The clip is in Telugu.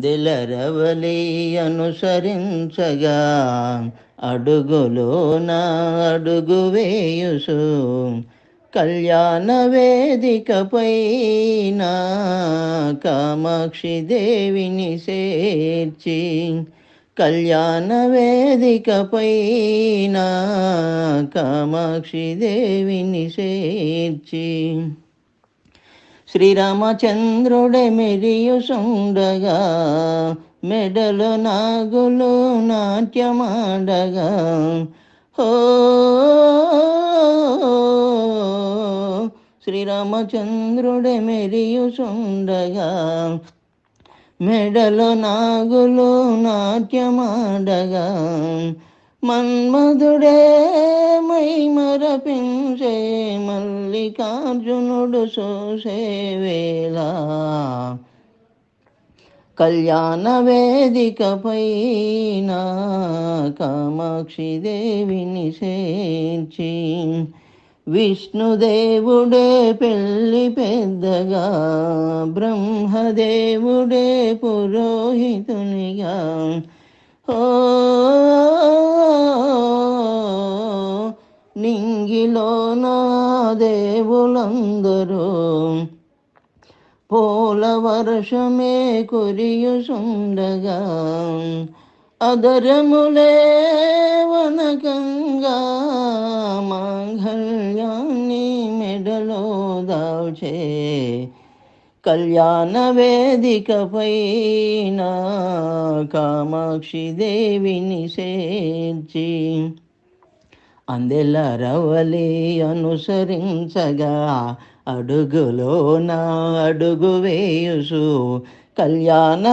దిలరవలి అనుసరించగా అడుగులోన అడుగు వేయుసు కళ్యాణ వేదికపైన కామాక్షి దేవిని చేర్చి కళ్యాణ వేదికపైన కామాక్షి దేవిని చేర్చి శ్రీరామచంద్రుడే మెరియుసుండగా మెడలో నాగులు నాట్యమాడగా హో శ్రీరామచంద్రుడే మెరియుసుండగా మెడలో నాగులు నాట్యమాడగా మన్మధుడే మై మరపించే మల్లికార్జునుడు చూసే వేళ కళ్యాణ వేదికపైన కామాక్షి దేవిని చేర్చి విష్ణుదేవుడే పెళ్ళి పెద్దగా బ్రహ్మదేవుడే పురోహితునిగా ఓ నింగిలో నా దేవులందరూ పూల వర్షమే కురియుసుండగా అదరములే వనకంగా మాంగళ్యాన్ని మెడలో దాల్చే కళ్యాణ వేదికపైన కామాక్షి దేవిని చేర్చి అందెల రవలి అనుసరించగా అడుగులోన అడుగు వేయుసు కళ్యాణ